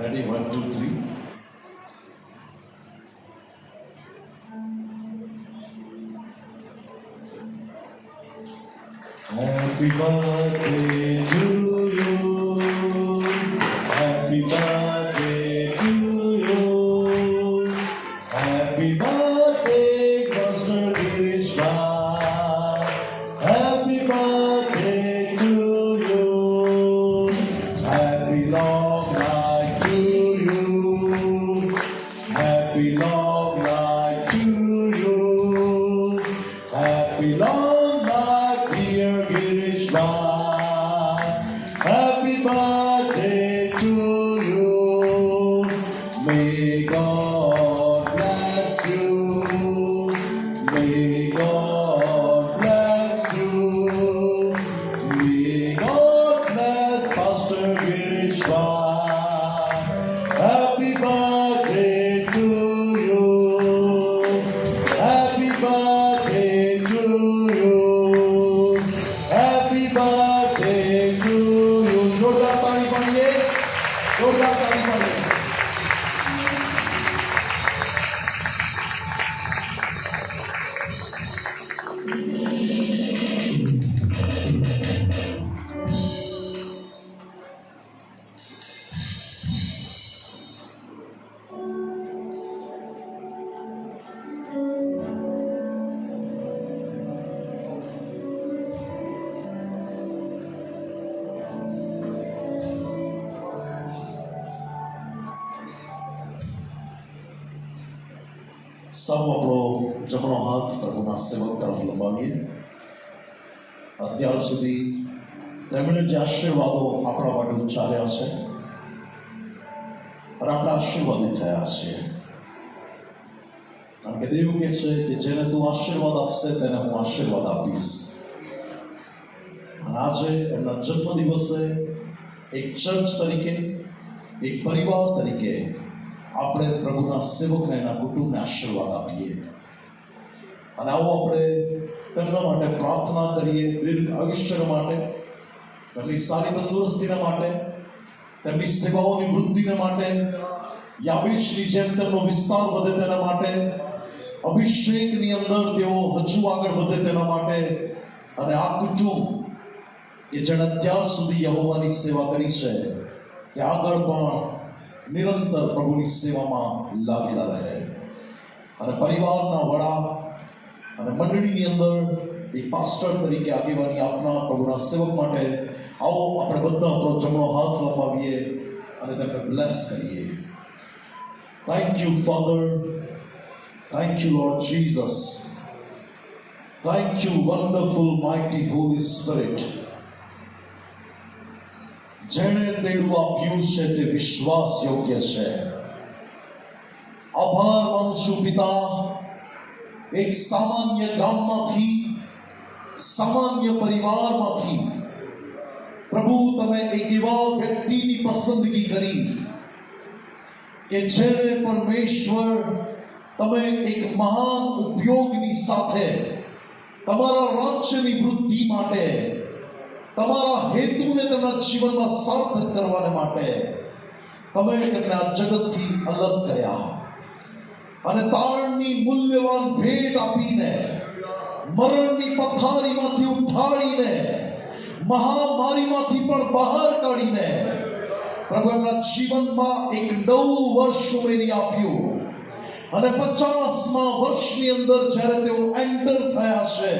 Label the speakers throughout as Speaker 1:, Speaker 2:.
Speaker 1: Ready? 1, 2, 3. Happy birthday to you. Happy birthday to you. Happy birthday, Pastor Girish Bhai. Happy birthday to you. Happy long life to you. Happy long life to you. Happy long life, dear Girish Bhai. Happy birthday to you. May God bless you. May God bless you. May God bless Pastor Girish Bhai. Happy birthday to you. Happy birthday to you. Happy birthday to you. जोरदार ताली मारिए, जोरदार ताली मारिए. સૌ આપણો જમણો હાથ પ્રભુના સેવક તરફ લંબાવીએ. અત્યાર સુધી તેમણે જે આશીર્વાદો આપણા માટે ઉચ્ચાર્યા છે અને આપણે આશીર્વાદિત થયા છીએ. કારણ કે દેવ કહે છે કે જેને તું આશીર્વાદ આપશે તેને હું આશીર્વાદ આપીશ. અને આજે એમના જન્મદિવસે એક ચર્ચ તરીકે, એક પરિવાર તરીકે આપણે પ્રભુના સેવકને એના કુટુંબને આશીર્વાદ આપીએ. અને આવો આપણે તેમના માટે પ્રાર્થના કરીએ, દીર્ઘ આયુષ્ય માટે, તેમની સારી તંદુરસ્તીના માટે, તેમની સેવાઓની વૃદ્ધિને માટે, યાબેશની જેમ તેમનો વિસ્તાર વધે તેના માટે, અભિષેકની અંદર તેઓ હજુ આગળ વધે તેના માટે, અને આ કુટુંબ કે જેણે અત્યાર સુધી યહોવાની સેવા કરી છે તે આગળ પણ નિરંતર પ્રભુની સેવામાં લાગેલા રહે. અને પરિવારના વડા અને મંડળીની અંદર એક પાસ્ટર તરીકે આગેવાની આપનાર પ્રભુના સેવક માટે આવો આપણે બધા આપણો જમણો હાથ લંબાવીએ અને તેમને બ્લેસ કરીએ. Thank you father. Thank you lord Jesus. Thank you wonderful mighty Holi spirit. જેણે તેડું આપ્યું છે તે વિશ્વાસ યોગ્ય છે. આભાર માનું છું પિતા. એક સામાન્ય ગામમાંથી, સામાન્ય પરિવારમાંથી પ્રભુ તમે એક એવા વ્યક્તિની પસંદગી કરી કે જેને પરમેશ્વર તમે એક મહાન ઉપયોગની સાથે તમારા રાજ્યની વૃદ્ધિ માટે, તમારા હેતુને તેમના જીવનમાં સાર્થક કરવાને માટે તમે તેમને આ જગતથી અલગ કર્યા અને તારણની મૂલ્યવાન ભેટ આપીને, મરણની પથારીમાંથી ઉઠાડીને, મહામારીમાંથી પણ બહાર કાઢીને પ્રભુ એમના જીવનમાં એક નવું વર્ષ ઉમેરી આપ્યું. અને 50મા વર્ષની અંદર જ્યારે તેઓ એન્ટર થયા છે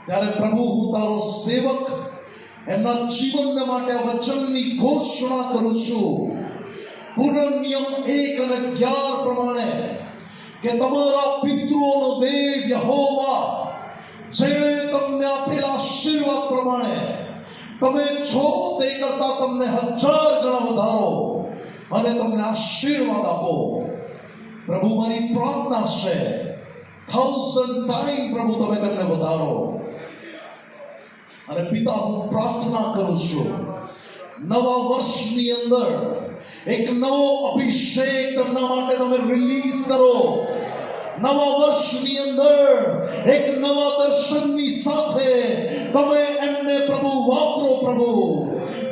Speaker 1: ત્યારે પ્રભુ હું તારો સેવક એમના જીવન માટે આ વચનની ઘોષણા કરું છું. પુનર્નિયમ 1 અને 11 પ્રમાણે કે તમારા પિતૃઓનો દેવ યહોવા જેણે તમને આપેલા આશીર્વાદ પ્રમાણે તમે છો તે કરતા તમને 1000 ગણા વધારો અને તમને આશીર્વાદ આપો. પ્રભુ મારી પ્રાર્થના છે 1000 ટાઈમ પ્રભુ તમે તેમને વધારો. અને પિતા હું પ્રાર્થના કરું છું નવા વર્ષની અંદર એક નવો અભિષેક તેમના માટે તમે રિલીઝ કરો. નવા વર્ષની અંદર એક નવા દર્શનની સાથે તમે એમને પ્રભુ વાપરો પ્રભુ.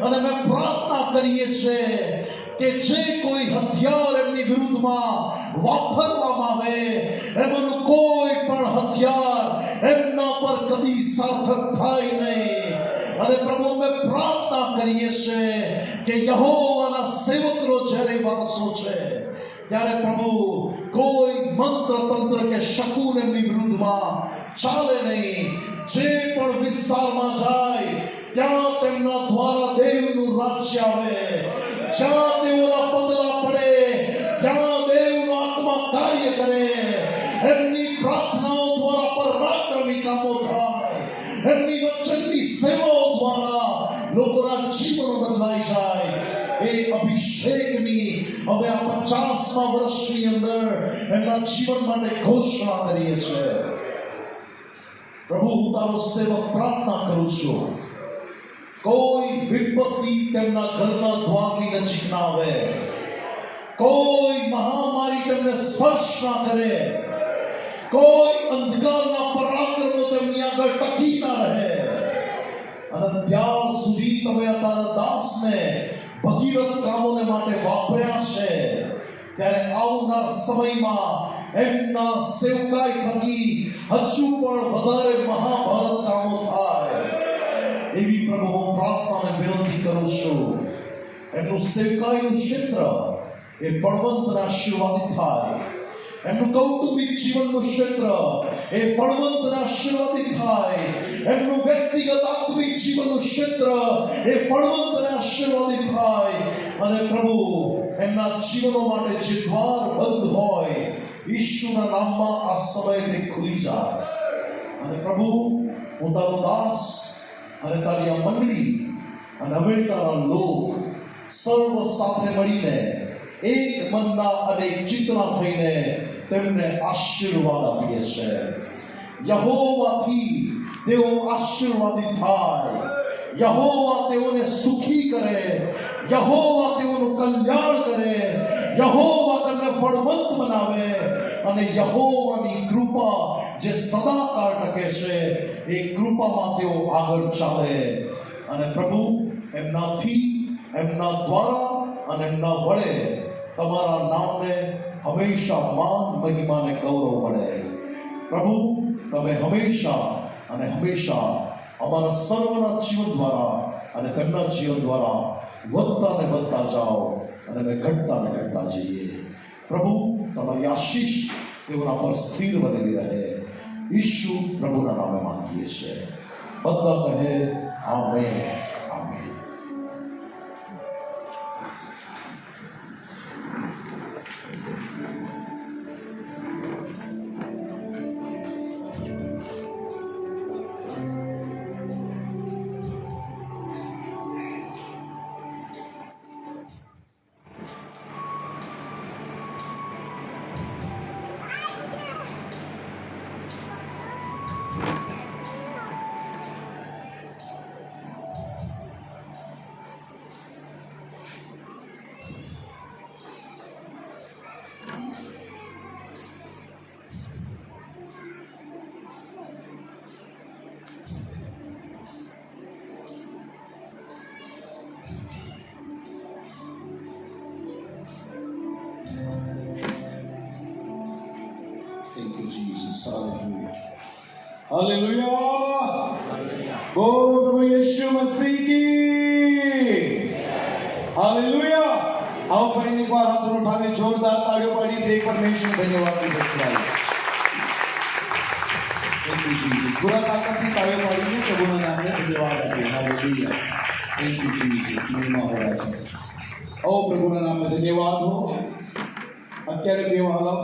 Speaker 1: અને મેં પ્રાર્થના કરીએ છીએ કે જે કોઈ હથિયાર એમની વિરુદ્ધમાં વાપરવામાં આવે એમાંનું કોઈ પણ હથિયાર એમના પર કદી સાર્થક થાય નહીં. અને પ્રભુ અમે પ્રાર્થના કરીએ છીએ કે યહોવાના સેવકનો જ્યારે વારસો છે ત્યારે પ્રભુ કોઈ મંત્ર તંત્ર કે શકુન એમની વિરુદ્ધમાં ચાલે નહીં. જે પણ વિસ્તારમાં જાય ત્યાં તેમના દ્વારા દેવનું રાજ્ય આવે. જ્યાં તેઓના પગલા પડે ત્યાં દેવનો આત્મા કાર્ય કરે. એમની પ્રાર્થનાઓ દ્વારા પરાક્રમી કામો થાય. એમની વચનની સેવાઓ દ્વારા લોકોના જીવનો બદલાઈ જાય. એ અભિષેકની હવે આ 50મા વર્ષની અંદર એમના જીવન માટે ઘોષણા કરીએ છીએ. પ્રભુ હું તારો સેવક પ્રાર્થના કરું છું, કોઈ વિપત્તિ તેમના ઘરના દ્વારની નજીક ના આવે, કોઈ મહામારી તેમને સ્પર્શ ના કરે, કોઈ અંધકારના પરાક્રમો તેમની આગળ ટકી ના રહે. અને ત્યાર સુધી તમે તારા દાસને ભગીરથ કામોને માટે વાપર્યા છે, ત્યારે આવનાર સમયમાં એમના સેવકાઈ થકી હજુ પણ વધારે મહાભારત કામો થાય એવી પ્રભુ હું પ્રાર્થના અને વિનંતી કરું છું. એમનું સેવકાઈનું ક્ષેત્ર એ ફળવંત અને આશીર્વાદિત થાય. એમનું કૌટુંબિક જીવનનું ક્ષેત્ર એ ફળવંત અને આશીર્વાદિત થાય. એમનું વ્યક્તિગત આત્મિક જીવનનું ક્ષેત્ર એ ફળવંત અને આશીર્વાદિત થાય. અને પ્રભુ એમના જીવનો માટે જે દ્વાર બંધ હોય ઈશ્વરના નામમાં આ સમયે તે ખુલી જાય. અને પ્રભુ હું તારો દાસ અને તારી આ મંડળી અને અમે તારા લોક સર્વ સાથે મળીને એક મનના અને એક ચિત્તના થઈને તેમને આશીર્વાદ આપીએ છીએ. યહોવાથી તેઓ આશીર્વાદિત થાય. યહોવા તેઓને સુખી કરે. યહોવા તેઓનું કલ્યાણ કરે. યહોવા તેમને ફળવંત બનાવે. અને યહોવાની કૃપા જે સદાકાળ ટકે છે એ કૃપામાં તેઓ આગળ ચાલે. અને પ્રભુ એમનાથી, એમના દ્વારા અને એમના વડે તમારા નામને હંમેશા માન, મહિમા અને ગૌરવ મળે. પ્રભુ તમે હંમેશા અને હંમેશા અમારા સર્વના જીવન દ્વારા અને તેમના જીવન દ્વારા વધતા ને વધતા જાઓ અને અમે ઘટતા ને ઘટતા જઈએ. પ્રભુ તમારી આશીષ તેઓના પર સ્થિર બનેલી રહે. ઈશુ પ્રભુના નામે માંગીએ છીએ. બધા કહે amen, amen. Thank you, Jesus. Hallelujah. Hallelujah. बोलो प्रभु यीशु मसीह की हालेलुया. आओ फरीने एक बार हाथ उठावे, जोरदार तालियों पाड़ी थे परमेश्वर धन्यवाद की बख्शाई. Thank you, Jesus. पूरा ताकत की तालियों पाड़ी ने प्रभुના નામે ધન્યવાદ આપીએ. હાલેલુયા. Thank you, Jesus. મહિમા હો રાજા. आओ પ્રભુના નામે ધન્યવાદ હો. અત્યારે પ્રિય વહાલા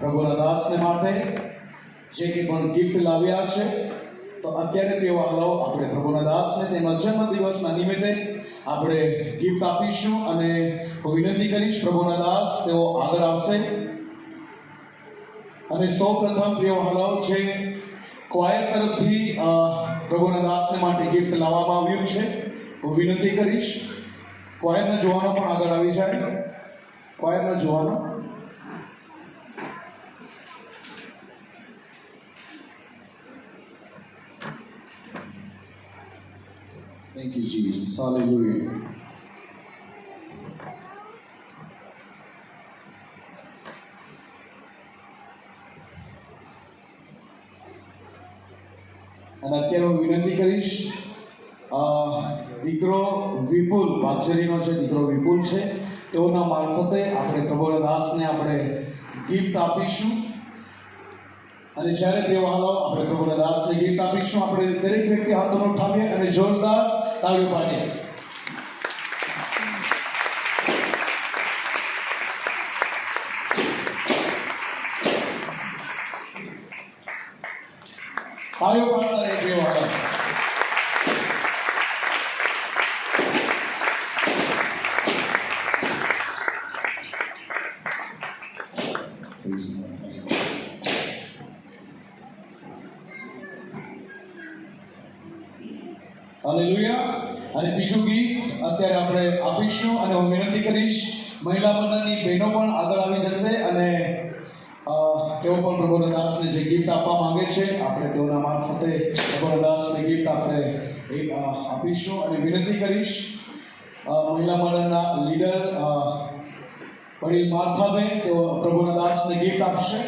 Speaker 1: પ્રભુના દાસને માટે જે કે પણ ગિફ્ટ લાવ્યા છે, તો અત્યારે પ્રિય વહાલાઓ આપણે પ્રભુના દાસને તેમના જન્મદિવસના નિમિત્તે આપણે ગિફ્ટ આપીશું. અને હું વિનંતી કરીશ પ્રભુના દાસ તેઓ આગળ આવશે. અને સૌ પ્રથમ પ્રિય વહાલાઓ જે ક્વાયર તરફથી પ્રભુના દાસને માટે ગિફ્ટ લાવવામાં આવ્યું છે, હું વિનંતી કરીશ ક્વાયરના જવાનો પણ આગળ આવી જાય. ક્વાયરના જવાનો
Speaker 2: Thank you, Jesus. Hallelujah. અને અત્યારે હું વિનંતી કરીશ દીકરો વિપુલ ભાગઝરીનો છે, દીકરો વિપુલ છે, તેઓના મારફતે આપણે પ્રભુના દાસને આપણે ગિફ્ટ આપીશું. અને જ્યારે તેઓ હાલો આપણે પ્રભુના દાસને ગિફ્ટ આપીશું, આપણે દરેક વ્યક્તિ હાથોને ઉઠાવીએ અને જોરદાર તાળીઓ પાડીએ. તાળીઓ પાડતા રહે તેઓ હાલો. હાલેલુયા. અને બીજું ગીત અત્યારે આપણે આપીશું અને હું વિનંતી કરીશ મહિલા મંડળની બહેનો પણ આગળ આવી જશે અને તેઓ પણ પ્રભુના દાસને જે ગિફ્ટ આપવા માંગે છે, આપણે તેઓના મારફતે પ્રભુના દાસને ગિફ્ટ આપણે આપીશું. અને વિનંતી કરીશ મહિલા મંડળના લીડર વડીલ માર્થાબેન, તેઓ પ્રભુના દાસને ગિફ્ટ આપશે.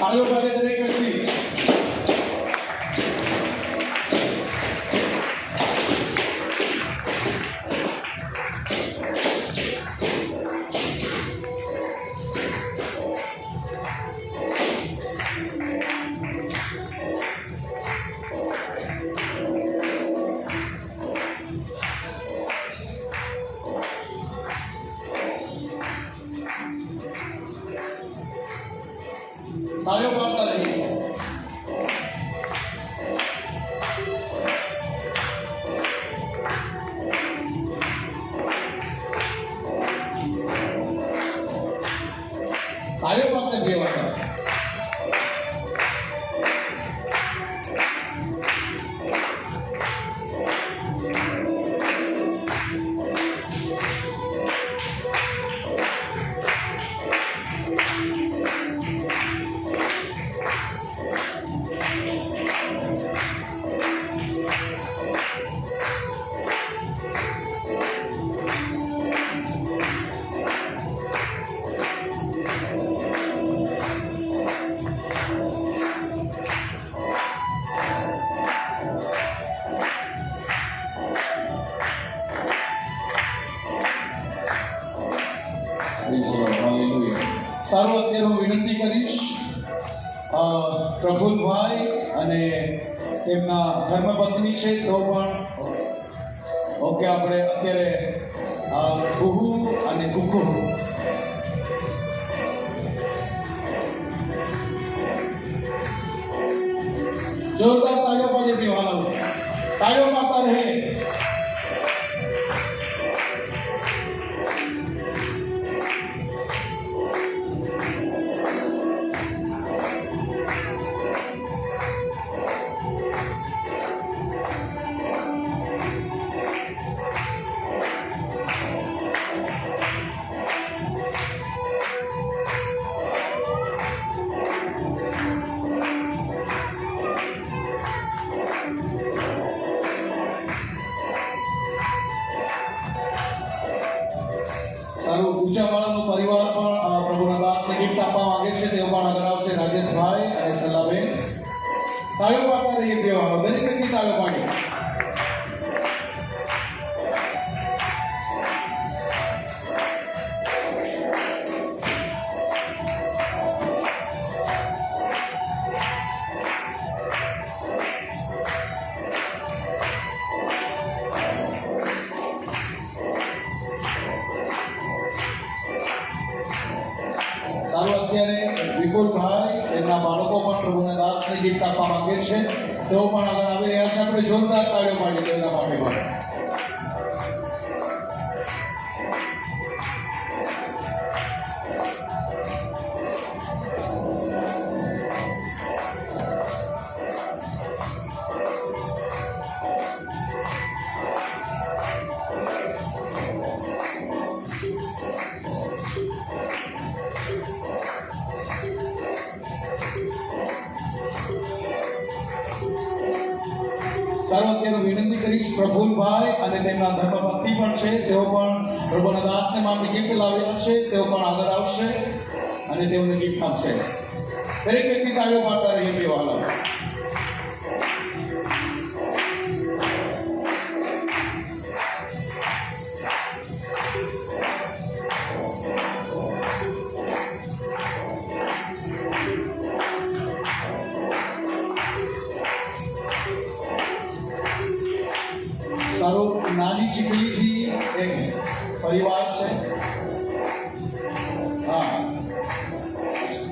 Speaker 2: તાળીઓ પાડે દરેક વ્યક્તિ. તાળીઓ પાડતા રહીએ. તાળીઓ પાડતા રહેવાતા. સારું, અત્યારે હું વિનંતી કરીશ પ્રફુલભાઈ અને તેમના ધર્મપત્ની છે તો પણ ઓકે, આપણે અત્યારે કુહુ અને કુકુ જોરદાર તાળીઓ પાડી પીવાનો. તાળીઓ પાડતા રહે. સારું, ઊંચાવાળાનો પરિવાર પણ પ્રભુના દાસને ગિફ્ટ આપવા માંગે છે, તેઓ પણ આગળ આવશે. રાજેશભાઈ અને સલાબેન. તાળીઓ પાડતા રહીએ પ્રિયવાનો. દરેક વ્યક્તિ તાળીઓ પાડી. અત્યારે વિપુલભાઈ એમના બાળકો પણ પ્રભુના દાસને ગિફ્ટ આપવા માંગે છે. તેઓ પણ આગળ આવી રહ્યા છે. આપણે જોરદાર તાળીઓ પાડીએ તેમના માટે પણ. ચાલો અત્યારે વિનંતી કરીશ પ્રફુલભાઈ અને તેમના ધર્મપત્ની પણ છે, તેઓ પણ પ્રભુના દાસને માટે ગિફ્ટ લાવેલા છે. તેઓ પણ આગળ આવશે અને તેઓને ગિફ્ટ આપશે. દરેક વ્યક્તિ તાળીઓ પાડતા રહીએ તેવા. સારું, નાની ચીકલીથી એક પરિવાર છે. હા,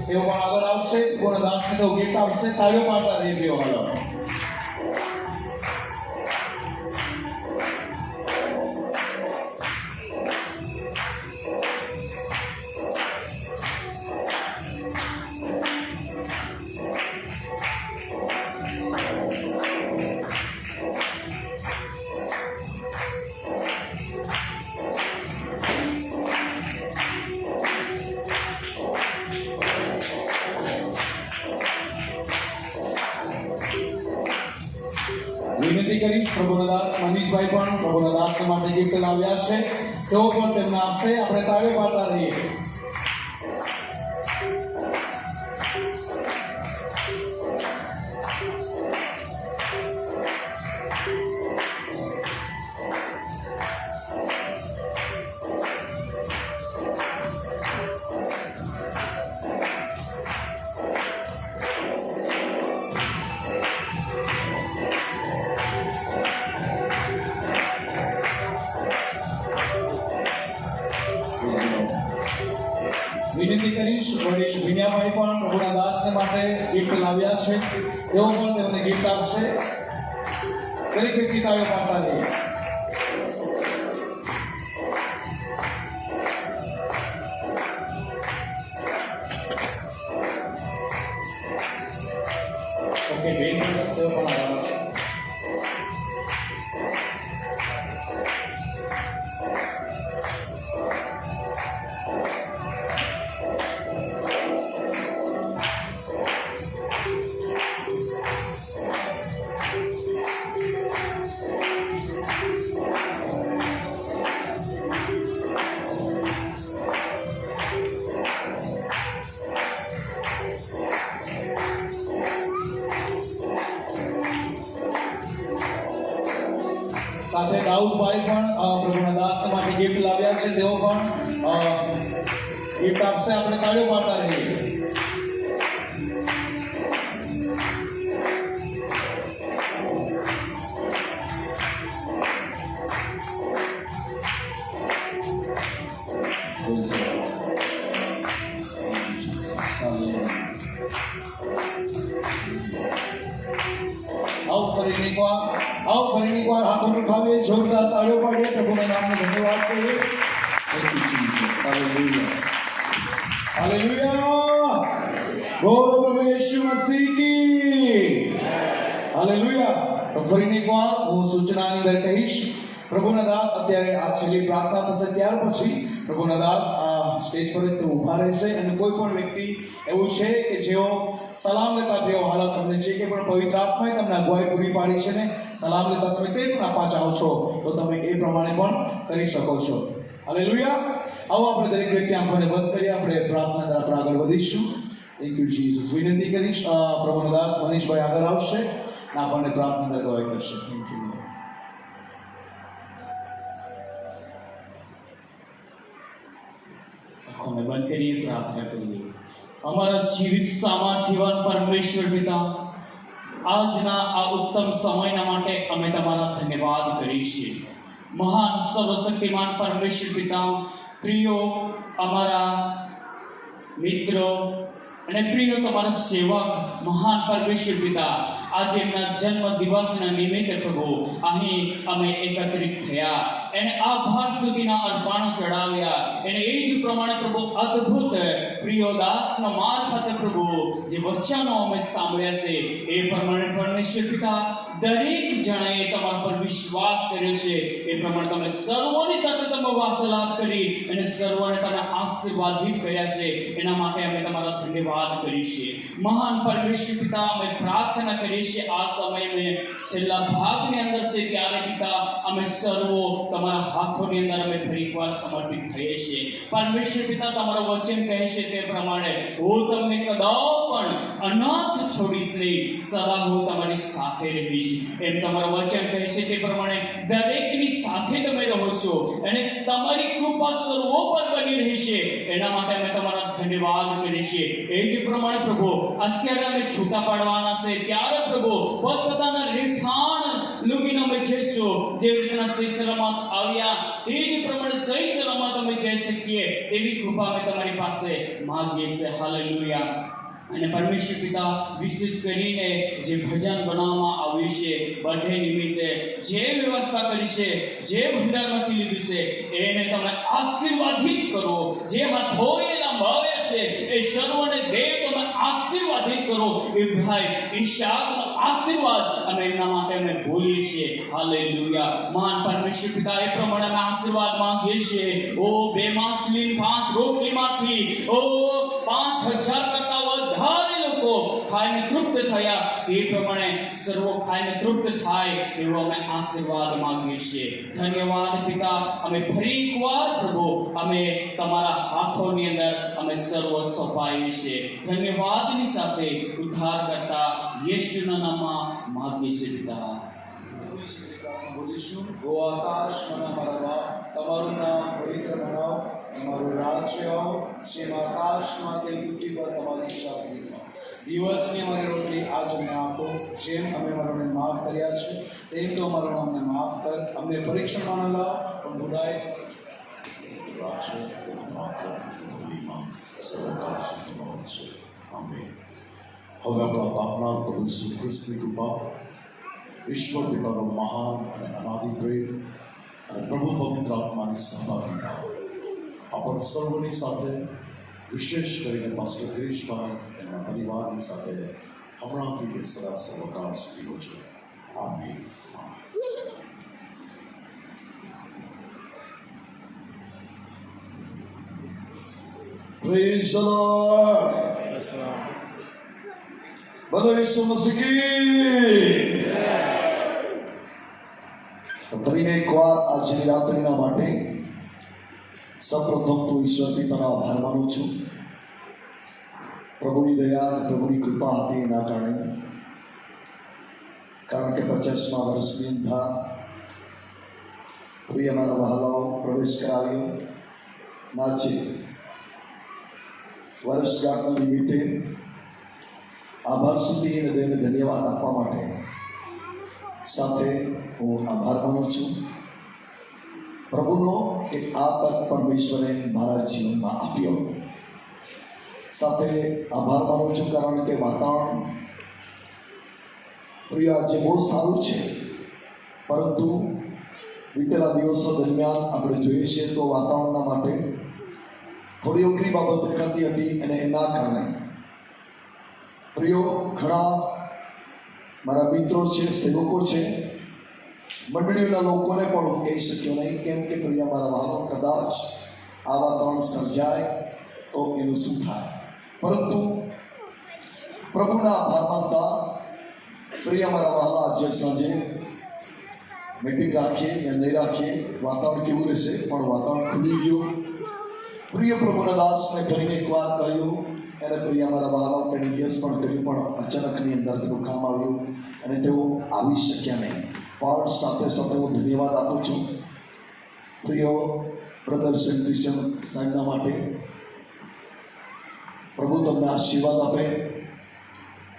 Speaker 2: તેઓ પણ આગળ આવશે. પૂર્ણ દાસને તેઓ ગિફ્ટ આપશે. તાળીઓ પાડતા રહીએ તેઓ હાલો. વિનંતી કરીશ પ્રભુના દાસ મનીષભાઈ પણ પ્રભુના દાસ માટે ગિફ્ટ લાવ્યા છે. તેઓ પણ તેમને આપશે. આપણે તાળીઓ પાડતા રહીએ. વિનંતી કરીશ વડીલ વિનયાભાઈ પણ પ્રભુના દાસને માટે ગિફ્ટ લાવ્યા છે. તેઓ પણ તેમને ગિફ્ટ આપશે. દરેક વ્યક્તિ તાળીઓ પાડતા રહીએ. ઓકે, બેન તેઓ પણ આવ્યા છે. સાથે દાઉદભાઈ પણ પ્રભુના દાસ માટે ગિફ્ટ લાવ્યા છે. તેઓ પણ ગિફ્ટ આપશે. આપણે તાળીઓ પાડતા રહીએ. આવો ફરી એકવાર હાથોને ઉઠાવીએ, જોરદાર તાળીઓ પાડીએ, પ્રભુના નામનો ધન્યવાદ કરીએ. હાલેલુયા. બોલો પ્રભુ યીશુ મસીહ કી. હાલેલુયા. તો ફરી એકવાર હું સૂચનાની અંદર કહીશ, પ્રભુના દાસ અત્યારે આ છેલ્લી પ્રાર્થના થશે, ત્યાર પછી પ્રભુના દાસ આ સ્ટેજ પર જ ઊભા રહેશે. અને કોઈ પણ વ્યક્તિ એવું છે કે જેઓ સલામ લેતા પ્રિય હાલત તમને છે કે પણ પવિત્ર આત્માએ તમને અગુવાઈ પૂરી પાડી છે ને સલામ લેતા તમે કંઈ પણ આપવા ચાહો છો તો તમે એ પ્રમાણે પણ કરી શકો છો. હાલેલુયા. આવો આપણે દરેક વ્યક્તિ આંખોને બંધ કરી આપણે પ્રાર્થના તરફ આગળ વધીશું. Thank you Jesus. વિનંતી કરીશ પ્રભુના દાસ મનીષભાઈ આગળ આવશે અને આપણને પ્રાર્થના અગુવાઈ કરશે. Thank you.
Speaker 3: આંખોને બંધ કરી પ્રાર્થના કરીએ. અમારા જીવિત સામર્થ્યવાન પરમેશ્વર પિતા, આજના આ ઉત્તમ સમયના માટે અમે તમારા ધન્યવાદ કરીએ છીએ. મહાન સર્વશક્તિમાન પરમેશ્વર પિતા, પ્રિયો અમારા મિત્રો અને પ્રિય તમારા સેવક મહાન પરમેશ્વર પિતા, આજે એમના જન્મ દિવસના નિમિત્તે પ્રભુ અહીં અમે એકત્રિત થયા, એને આભાર સ્તુતિના અર્પણો ચડાવ્યા, એને એ જ પ્રમાણે પ્રભુ અદ્ભુત પ્રિય દાસના મારફતે પ્રભુ જે વચનો અમે સાંભળ્યા છે એ પ્રમાણે પરમેશ્વર પિતા દરેક જણાએ તમારા પર વિશ્વાસ કર્યો છે. એ પ્રમાણે તમે સર્વોની સાથે તમે વાર્તાલાપ કરી અને સર્વોને તમે આશીર્વાદિત કર્યા છે. એના માટે અમે તમારા ધન્યવાદ કરીએ છીએ. મહાન પરમેશ્વર પિતા, અમે પ્રાર્થના કરીએ છીએ આ સમયે છેલ્લા ભાગની અંદર છે ત્યારે પિતા અમે સર્વો તમારા હાથોની અંદર અમે ફરીવાર સમર્પિત થઈએ છીએ. પરમેશ્વર પિતા, તમારું વચન કહે છે તે પ્રમાણે હું તમને કદાચ પણ અનાથ છોડીશ નહીં, સદા હું તમારી સાથે રહીશ. એમ તમારું વચન કહે છે તે પ્રમાણે દરેકની સાથે તમે રહો છો અને તમારી કૃપા સર્વો પર બની રહી છે. એના માટે અમે તમારા ધન્યવાદ કરીએ છીએ. એ જ પ્રમાણે પ્રભુ અત્યારે અમે છૂટા પાડવાના છે ત્યારે પ્રભુ પોતપોતાના રહેઠાણ લૂગીને અમે જઈશું. જે રીતના સહી સલામત આવ્યા તે જ પ્રમાણે સહી સલામત અમે જઈ શકીએ તેવી કૃપા અમે તમારી પાસે માંગીએ છીએ. હાલેલુયા. અને પરમેશ્વર પિતા, વિશેષ કરીને જે ભજન બનાવવામાં આવ્યું છે બર્થડે નિમિત્તે જે વ્યવસ્થા કરી છે, જે ભંડારમાંથી લીધું છે એને તમે આશીર્વાદિત કરો. જે હાથોએ લંબાવ્યા છે એ સર્વને દેવ તમે આશીર્વાદિત કરો. ઇબ્રાહિમ ઈશાકનો આશીર્વાદ અમે એમના માટે અમે બોલીએ છીએ. હાલેલુયા. મહાન પરમેશ્વર પિતા, એ પ્રમાણે અમે આશીર્વાદ માંગીએ છીએ. ઓ 2 માછલી 5 રોટલીમાંથી 5,000 કરતા વધારે લોકો ખાઈને તૃપ્ત થયા. તે પ્રમાણે સર્વો ખાઈને તૃપ્ત થાય એવો અમે આશીર્વાદ માંગીએ છીએ. ધન્યવાદ પિતા. અમે ફરી એકવાર પ્રભુ અમે તમારા હાથોની અંદર અમે સર્વ સોંપાઈએ છીએ. ધન્યવાદની સાથે ઉદ્ધાર કરતા યેશુના નામમાં માંગીએ છીએ પિતા.
Speaker 2: બોલીશું, ઓ આકાશમાં અમારા બાપ, તમારું નામ પવિત્ર બનાવો, તમારું રાજ્ય આવો, જેમ આકાશમાં તેમ પૃથ્વી પર તમારી ઈચ્છા પૂરી થાય. દિવસની અમારી રોટલી આજ અમને આપો, જેમ અમે અમારોને માફ કર્યા છે તેમ તો અમારું અમને માફ કર, અમને પરીક્ષણમાં ન લાવ પણ બુરાઈ
Speaker 1: આમેન. હવે આપણા બાપના પ્રભુ ઈસુ ખ્રિસ્તની કૃપા, ઈશ્વર પિતાનો મહાન અને અનાદિ પ્રેમ અને પ્રભુ પવિત્ર આત્માની સહભાગિતા આપણા સર્વની સાથે, વિશેષ કરીને પાસ્ટર ગિરીશભાઈ એના પરિવારની સાથે હમણાંથી સદા સર્વકાળ સુધી હોય છે. આમેન.
Speaker 2: Praise the Lord. બોલો ઈસુ મસીહ કી. ફરીને એકવાર આજની રાત્રિના માટે સૌપ્રથમ તો ઈશ્વર પિતાનો આભાર માનું છું. પ્રભુની દયા અને પ્રભુની કૃપા હતી એના કારણે, કારણ કે 50મા વર્ષની અંદર પ્રિય મારા વહાલાઓ પ્રવેશ કરાવ્યો નાચે વર્ષગાંઠના નિમિત્તે આભાર સ્તુતિ અને દેવને ધન્યવાદ આપવા માટે સાથે હું આભાર માનું છું પ્રભુનો કે આ તક પરમેશ્વરે મારા જીવનમાં આપ્યો. સાથે આભાર માનું છું કારણ કે વાતાવરણ પ્રિય આજે બહુ સારું છે, પરંતુ વિતેલા દિવસો દરમિયાન આપણે જોઈએ છીએ તો વાતાવરણના માટે થોડી અઘરી બાબત દેખાતી હતી અને એના કારણે પ્રિયો ઘણા મારા મિત્રો છે, સેવકો છે, મંડળીઓના લોકોને પણ હું કહી શક્યો નહીં, કેમ કે પ્રિય મારા વહાલો કદાચ આ વાતાવરણ સર્જાય તો એનું શું થાય. પરંતુ પ્રભુના આભાર માનતા પ્રિય મારા વહાલા આજે સાંજે મીટિંગ રાખીએ યા નહીં રાખીએ, વાતાવરણ કેવું રહેશે પણ વાતાવરણ ખુલી ગયું. પ્રિય પ્રભુના દાસને ફરીને એક વાત કહ્યું, એને પ્રિય મારા વહાલા તેની યસ પણ કર્યું, પણ અચાનકની અંદર તેનું કામ આવ્યું અને તેઓ આવી શક્યા નહીં. પણ સાથે સાથે હું ધન્યવાદ આપું છું પ્રિયો બ્રધર સેન્ટ ક્રિશ્ચન સાહેબના માટે. પ્રભુ તમને આશીર્વાદ આપે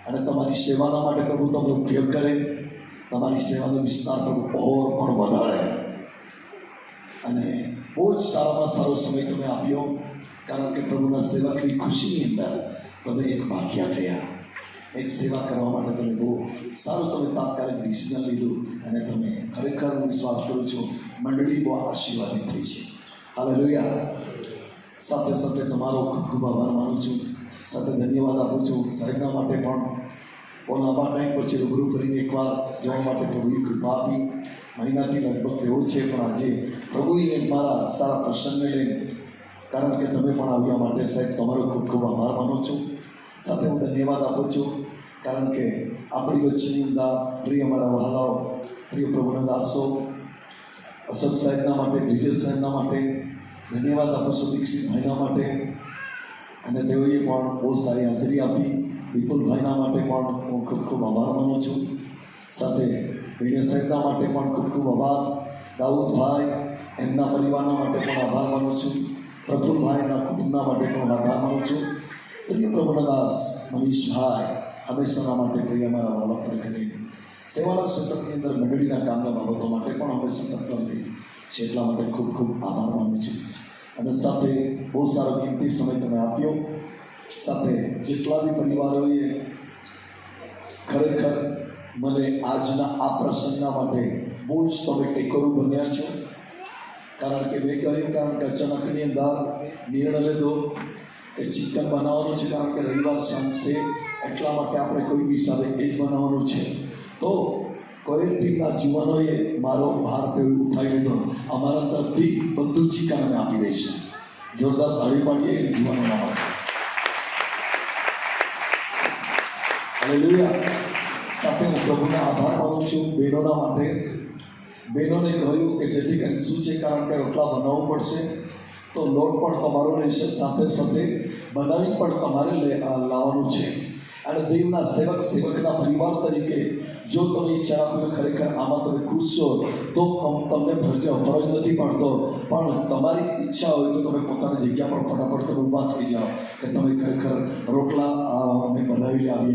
Speaker 2: અને તમારી સેવાના માટે પ્રભુ તમને ઉપયોગ કરે, તમારી સેવાનો વિસ્તાર પ્રભુ ઓર પણ વધારે અને બહુ જ સારામાં સારો સમય તમે આપ્યો.
Speaker 4: કારણ કે પ્રભુના સેવકની ખુશીની અંદર તમે એક ભાગ્યા થયા. એક સેવા કરવા માટે તમે બહુ સારું તમે તાત્કાલિક ડિસિઝન લીધું અને તમે ખરેખર હું વિશ્વાસ કરું છું મંડળી બહુ આશીર્વાદિત થઈ છે. હાલેલુયા. સાથે સાથે તમારો ખૂબ ખૂબ આભાર માનું છું. સાથે ધન્યવાદ આપું છું સાહેબના માટે પણ બહુ લાંબા ટાઈમ પછી રૂબરૂ કરીને એકવાર જવા માટે પ્રભુએ કૃપા આપી. મહિનાથી લગભગ એવો છે પણ આજે પ્રભુએ મારા સારા પ્રસંગને લઈને કારણ કે તમે પણ આવ્યા માટે સાહેબ તમારો ખૂબ ખૂબ આભાર માનું છું. સાથે હું ધન્યવાદ આપું છું કારણ કે આપણી વચ્ચેની અંદર પ્રિય અમારા વહાલાઓ પ્રિય પ્રભુના દાસો અશોક સાહેબના માટે બ્રિજેશ સાહેબના માટે ધન્યવાદ આપું છું. દીક્ષિત ભાઈના માટે અને તેઓએ પણ બહુ સારી હાજરી આપી. વિપુલભાઈના માટે પણ હું ખૂબ ખૂબ આભાર માનું છું. સાથે વિનય સાહેબના માટે પણ ખૂબ ખૂબ આભાર. દાઉદભાઈ એમના પરિવારના માટે પણ આભાર માનું છું. પ્રફુલભાઈના કુટુંબના માટે પણ આભાર માનું છું. પ્રિય પ્રભુના દાસ મનીષભાઈ હંમેશાના માટે પ્રિય મારા વાલા પર કરીને સેવાના સતતની અંદર મંડળીના કામના બાબતો માટે પણ હંમેશા તત્પર થઈ છે. એટલા માટે ખૂબ ખૂબ આભાર માનું છું. અને સાથે બહુ સારો કિંમતી સમય તમે આપ્યો. સાથે જેટલા બી પરિવારોએ ખરેખર મને આજના આ પ્રસંગના માટે બહુ જ તમે ટેકોરું બન્યા છો. કારણ કે મેં કહ્યું કારણ કે અચાનકની અંદર નિર્ણય લીધો કે ચિકન બનાવવાનું છે કારણ કે રવિવાર સાંજ છે એટલા માટે આપણે કોઈ બી હિસાબે એ જ બનાવવાનું છે. તો કોઈ ટીમના જુવાનોએ મારો ભાર તેઓ ઉઠાવી લીધો. અમારા તરફથી બધું ચિકન અમે આપી દઈશું. જોરદાર તાળી પાડીએ જુવાનોના માટે. હાલેલુયા. સાથે હું પ્રભુને આભાર માનું છું બહેનોના માટે. બહેનોને કહ્યું કે જેથી કરીને શું છે કારણ કે રોટલા બનાવવું પડશે તો લોટ પણ તમારો રહેશે. સાથે સાથે બનાવી પણ તમારે લાવવાનું છે. અને દેવના સેવકના પરિવાર તરીકે જો તમે ઈચ્છા રાખો ખરેખર આમાં તમે ખુશ છો તો તમને ફરજ નથી પડતો. પણ તમારી ઈચ્છા હોય તો તમે પોતાની જગ્યા પર ફટાફટ તમે ઊભા થઈ જાઓ કે તમે ખરેખર રોટલા અમે બનાવી આવીએ.